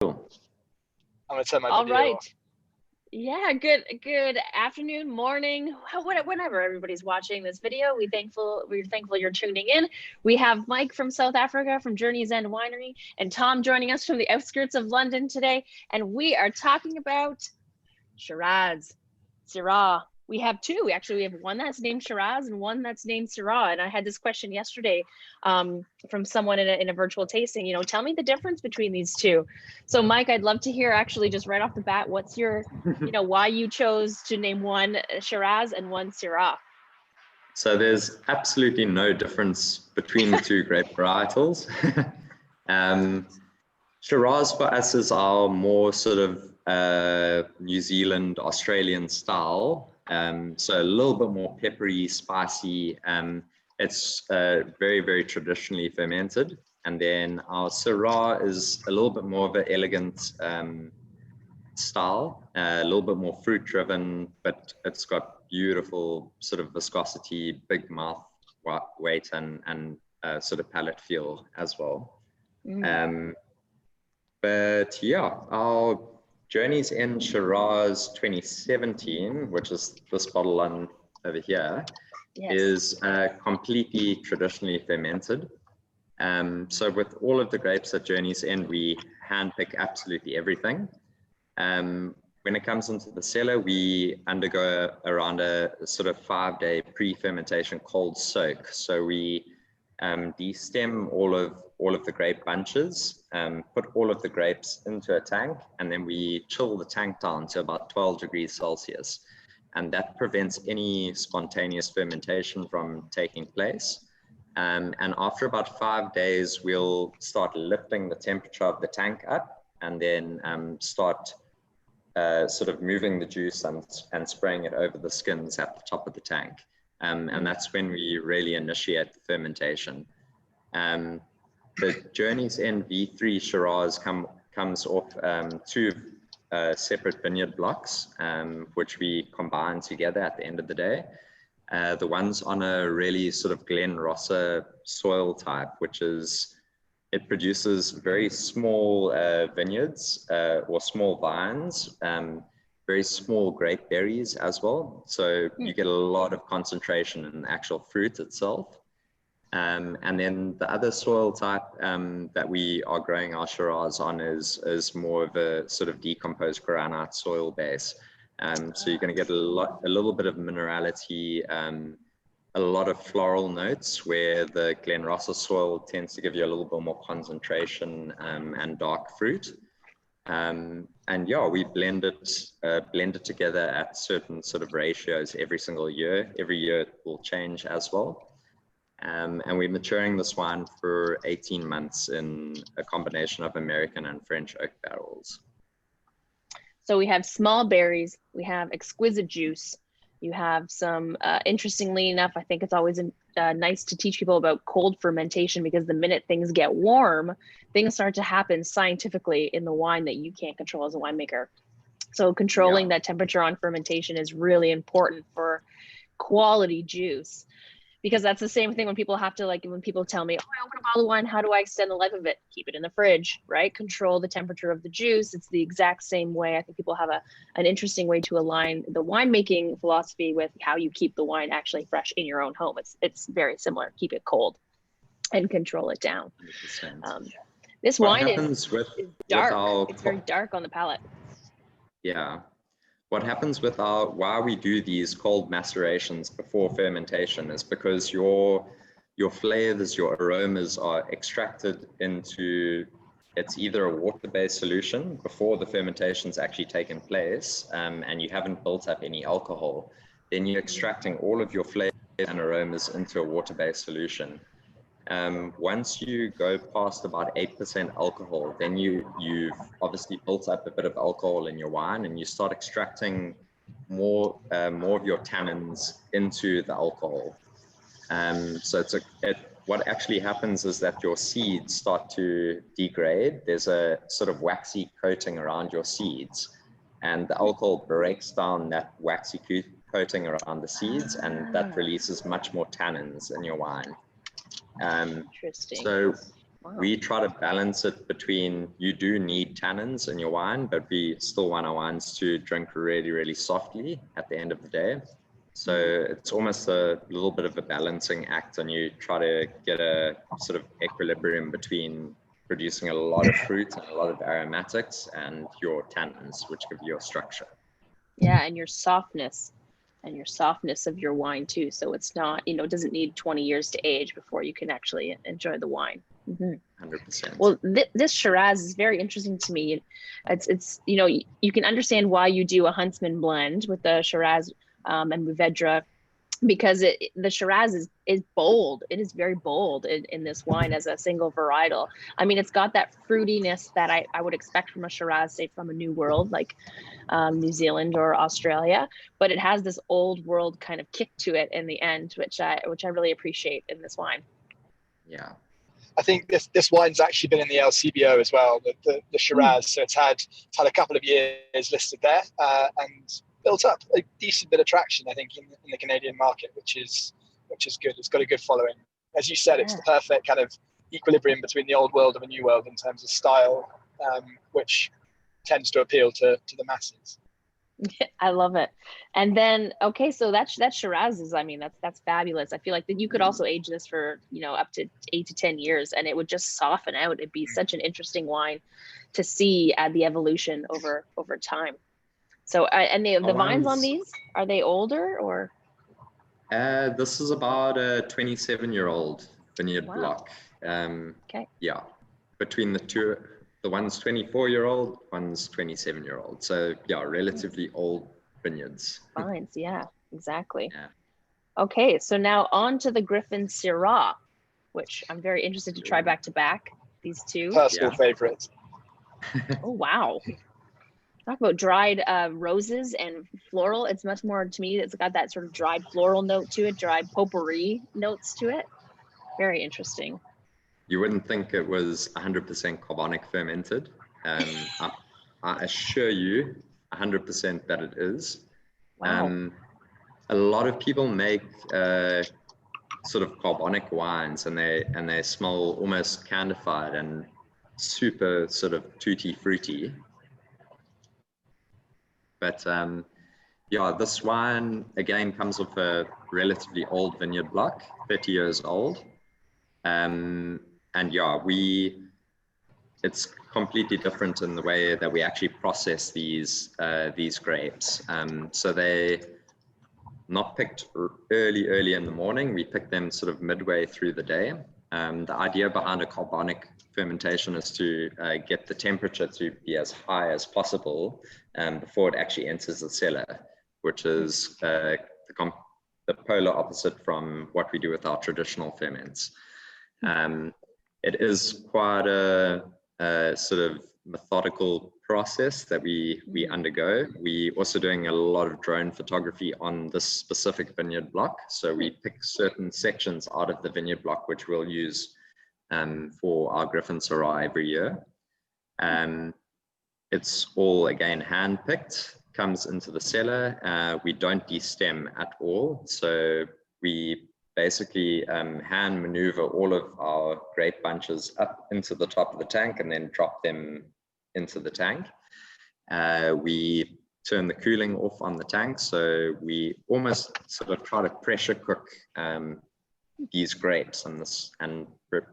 Cool. I'm gonna set my All video right. off. Yeah, good afternoon, morning, whenever everybody's watching this video. We're thankful you're tuning in. We have Mike from South Africa from Journey's End Winery and Tom joining us from the outskirts of London today. And we are talking about Shiraz, Syrah. We have two. Actually, we have one that's named Shiraz and one that's named Syrah. And I had this question yesterday from someone in a virtual tasting. Tell me the difference between these two. So, Mike, I'd love to hear actually just right off the bat, what's your, why you chose to name one Shiraz and one Syrah? So there's absolutely no difference between the two grape varietals. Shiraz for us is our more sort of New Zealand, Australian style. So a little bit more peppery, spicy. It's very, very traditionally fermented. And then our Syrah is a little bit more of an elegant style, a little bit more fruit driven, but it's got beautiful sort of viscosity, big mouth weight, and sort of palate feel as well. But yeah, our Journey's End Shiraz 2017, which is this bottle on over here, yes, is completely traditionally fermented. So with all of the grapes at Journey's End, we handpick absolutely everything. When it comes into the cellar, we undergo around a sort of 5-day pre-fermentation cold soak. So we destem all of the grape bunches, put all of the grapes into a tank, and then we chill the tank down to about 12 degrees Celsius. And that prevents any spontaneous fermentation from taking place. And after about 5 days, we'll start lifting the temperature of the tank up, and then start sort of moving the juice and spraying it over the skins at the top of the tank. And that's when we really initiate the fermentation. The Journey's End V3 Shiraz comes off two separate vineyard blocks, which we combine together at the end of the day. The one's on a really sort of Glen Rossa soil type, which is, it produces very small vineyards or small vines, very small grape berries as well. So you get a lot of concentration in the actual fruit itself. And then the other soil type that we are growing our Shiraz on is more of a sort of decomposed granite soil base. So you're going to get a little bit of minerality, a lot of floral notes, where the Glen Rossa soil tends to give you a little bit more concentration and dark fruit. And yeah, we blend it together at certain sort of ratios every single year. Every year it will change as well. And we're maturing this wine for 18 months in a combination of American and French oak barrels. So we have small berries, we have exquisite juice. You have some, interestingly enough, I think it's always nice to teach people about cold fermentation, because the minute things get warm, things start to happen scientifically in the wine that you can't control as a winemaker. So controlling that temperature on fermentation is really important for quality juice. Because that's the same thing when people have to, when people tell me, oh, I open a bottle of wine, how do I extend the life of it? Keep it in the fridge, right? Control the temperature of the juice. It's the exact same way. I think people have an interesting way to align the winemaking philosophy with how you keep the wine actually fresh in your own home. It's very similar. Keep it cold and control it down. This wine is dark. It's very dark on the palate. Yeah. What happens with why we do these cold macerations before fermentation is because your flavors, your aromas are extracted into, it's either a water-based solution before the fermentation's actually taken place, and you haven't built up any alcohol. Then you're extracting all of your flavors and aromas into a water-based solution. Once you go past about 8% alcohol, then you've obviously built up a bit of alcohol in your wine, and you start extracting more of your tannins into the alcohol. So what actually happens is that your seeds start to degrade. There's a sort of waxy coating around your seeds, and the alcohol breaks down that waxy coating around the seeds, and that releases much more tannins in your wine. Interesting. So We try to balance it between, you do need tannins in your wine, but we still want our wines to drink really, really softly at the end of the day. So it's almost a little bit of a balancing act, and you try to get a sort of equilibrium between producing a lot of fruit and a lot of aromatics and your tannins, which give you your structure. Yeah, and your softness of your wine too. So it's not, it doesn't need 20 years to age before you can actually enjoy the wine. 100%. Well, this Shiraz is very interesting to me. It's you can understand why you do a Huntsman blend with the Shiraz and Mourvedre, because the Shiraz is bold. It is very bold in this wine as a single varietal. I mean, it's got that fruitiness that I would expect from a Shiraz, say from a New World, like New Zealand or Australia, but it has this old world kind of kick to it in the end, which I really appreciate in this wine. Yeah. I think this wine's actually been in the LCBO as well, the Shiraz. So it's had a couple of years listed there and built up a decent bit of traction, I think, in the Canadian market, which is good. It's got a good following. As you said, It's the perfect kind of equilibrium between the old world and the new world in terms of style, which tends to appeal to the masses. I love it. And then, okay, so that Shiraz is, I mean, that's fabulous. I feel like that you could also age this for, up to 8 to 10 years and it would just soften out. It'd be such an interesting wine to see the evolution over time. So, and the vines on these, are they older or? This is about a 27-year-old vineyard block. Okay. Yeah, between the two. The one's 24-year-old, one's 27-year-old. So yeah, relatively old vineyards. Vines, yeah, exactly. Yeah. Okay, so now on to the Griffin Syrah, which I'm very interested to try back to back. These two. Personal favorite. Oh wow! Talk about dried roses and floral. It's much more, to me, it's got that sort of dried floral note to it, dried potpourri notes to it. Very interesting. You wouldn't think it was 100% carbonic fermented. I assure you 100% that it is. Wow. A lot of people make sort of carbonic wines and they smell almost candified and super sort of tutti fruity. But yeah, this wine again comes off a relatively old vineyard block, 30 years old. And yeah, it's completely different in the way that we actually process these grapes. So they not picked early in the morning. We pick them sort of midway through the day. The idea behind a carbonic fermentation is to get the temperature to be as high as possible before it actually enters the cellar, which is the polar opposite from what we do with our traditional ferments. It is quite a sort of methodical process that we undergo. We also doing a lot of drone photography on this specific vineyard block. So we pick certain sections out of the vineyard block, which we'll use for our Griffin Syrah every year. It's all, again, hand-picked, comes into the cellar. We don't destem at all. So we basically hand maneuver all of our grape bunches up into the top of the tank and then drop them into the tank. We turn the cooling off on the tank. So we almost sort of try to pressure cook these grapes and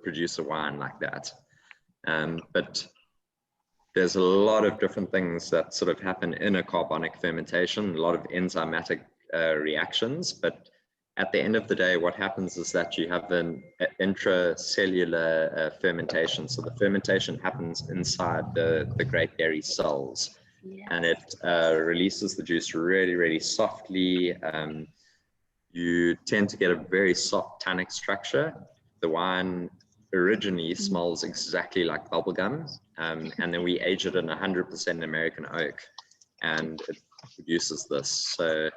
produce a wine like that. But there's a lot of different things that sort of happen in a carbonic fermentation, a lot of enzymatic reactions, but at the end of the day, what happens is that you have an intracellular fermentation. So the fermentation happens inside the grape berry cells, and it releases the juice really, really softly. You tend to get a very soft tannic structure. The wine originally smells exactly like bubblegum, and then we age it in 100% American oak, and it produces this. So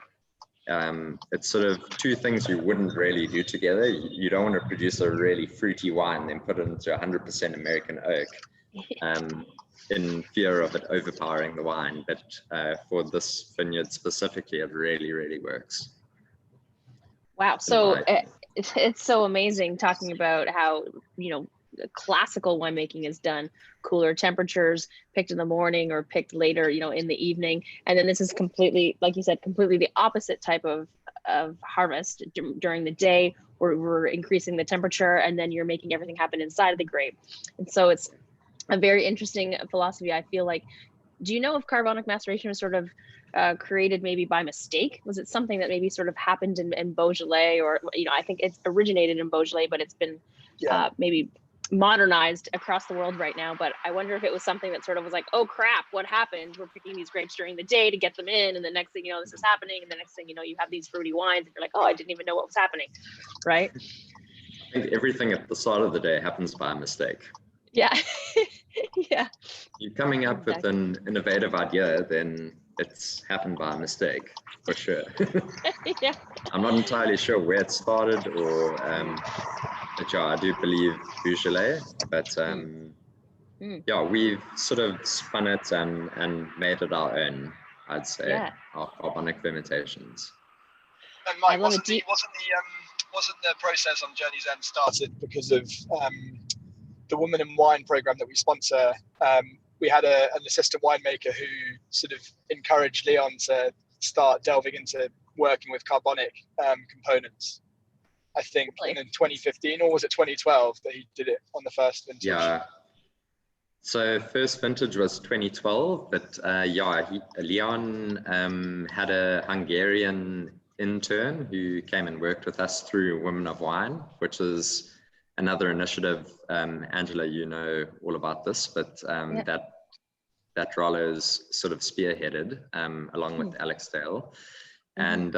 it's sort of two things you wouldn't really do together. You don't want to produce a really fruity wine then put it into 100% American oak in fear of it overpowering the wine. But for this vineyard specifically, it really, really works. Wow. So it's so amazing talking about how, classical winemaking is done, cooler temperatures, picked in the morning or picked later, in the evening. And then this is completely, like you said, completely the opposite type of harvest during the day, where we're increasing the temperature and then you're making everything happen inside of the grape. And so it's a very interesting philosophy. I feel like, do you know if carbonic maceration was sort of created maybe by mistake? Was it something that maybe sort of happened in Beaujolais, or, I think it's originated in Beaujolais, but it's been maybe modernized across the world right now. But I wonder if it was something that sort of was like, oh crap, what happened? We're picking these grapes during the day to get them in, and the next thing you know, this is happening, and the next thing you know, you have these fruity wines, and you're like, oh, I didn't even know what was happening, right? I think everything at the start of the day happens by mistake. Yeah. Yeah. You're coming up with an innovative idea, then it's happened by mistake, for sure. Yeah. I'm not entirely sure where it started, or but yeah, I do believe Beaujolais, but yeah, we've sort of spun it and made it our own, I'd say, our carbonic fermentations. And Mike, wasn't the process on Journey's End started because of the Woman in Wine program that we sponsor? We had an assistant winemaker who sort of encouraged Leon to start delving into working with carbonic components. I think in 2015, or was it 2012 that he did it on the first vintage? Yeah. So first vintage was 2012, but Leon had a Hungarian intern who came and worked with us through Women of Wine, which is another initiative. Angela, you know all about this, but that Rollo's sort of spearheaded along with Alex Dale. And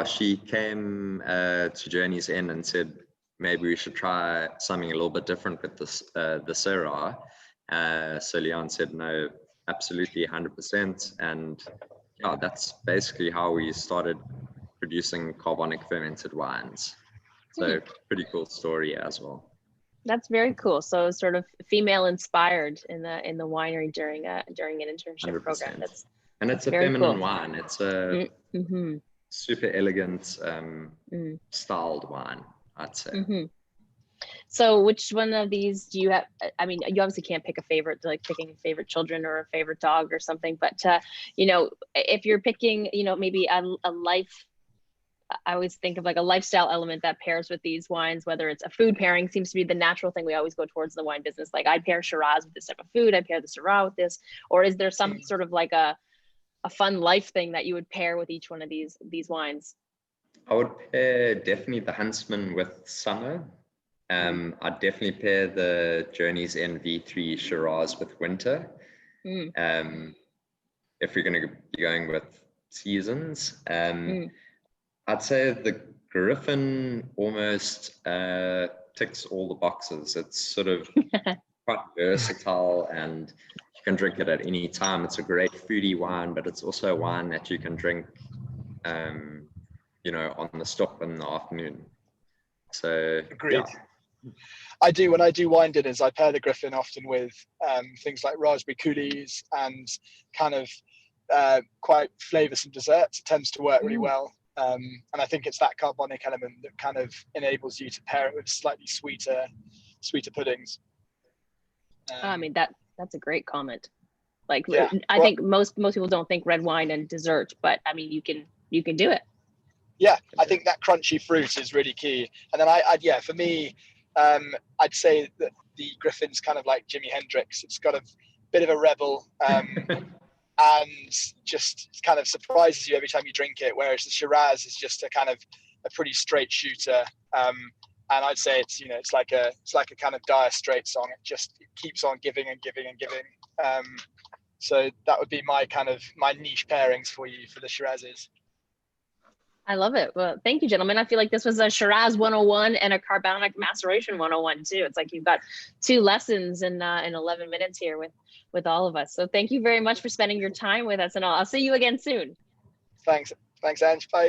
she came to Journey's End and said, maybe we should try something a little bit different with this, the Syrah. So Leon said, no, absolutely 100%. And yeah, that's basically how we started producing carbonic fermented wines. So pretty cool story as well. That's very cool. So sort of female inspired in the winery during an internship 100%. Program. And it's a feminine wine. It's a super elegant styled wine, I'd say. So which one of these do you have? I mean, you obviously can't pick a favorite, like picking favorite children or a favorite dog or something, but if you're picking, maybe a life, I always think of like a lifestyle element that pairs with these wines, whether it's a food pairing, seems to be the natural thing we always go towards in the wine business. Like I'd pair Shiraz with this type of food, I'd pair the Syrah with this, or is there some sort of like a fun life thing that you would pair with each one of these wines? I would pair definitely the Huntsman with summer. I'd definitely pair the Journey's End V3 Shiraz with winter. If you're going to be going with seasons, I'd say the Griffin almost ticks all the boxes. It's sort of quite versatile, and you can drink it at any time. It's a great foodie wine, but it's also a wine that you can drink on the stop in the afternoon. So agreed. Yeah. I do, when I do wine dinners, I pair the Griffin often with things like raspberry coulis and kind of quite flavoursome desserts. It tends to work really well. And I think it's that carbonic element that kind of enables you to pair it with slightly sweeter puddings. I mean, that's a great comment. Like, I think most people don't think red wine and dessert, but I mean, you can do it. Yeah, I think that crunchy fruit is really key. And then for me, I'd say that the Griffin's kind of like Jimi Hendrix. It's got a bit of a rebel, and just kind of surprises you every time you drink it. Whereas the Shiraz is just a kind of a pretty straight shooter. And I'd say it's like a kind of Dire Straits song. It keeps on giving and giving and giving. So that would be my niche pairings for you for the Shirazes. I love it. Well, thank you, gentlemen. I feel like this was a Shiraz 101 and a Carbonic Maceration 101 too. It's like you've got 2 lessons in 11 minutes here with all of us. So thank you very much for spending your time with us, and I'll see you again soon. Thanks, Ange. Bye.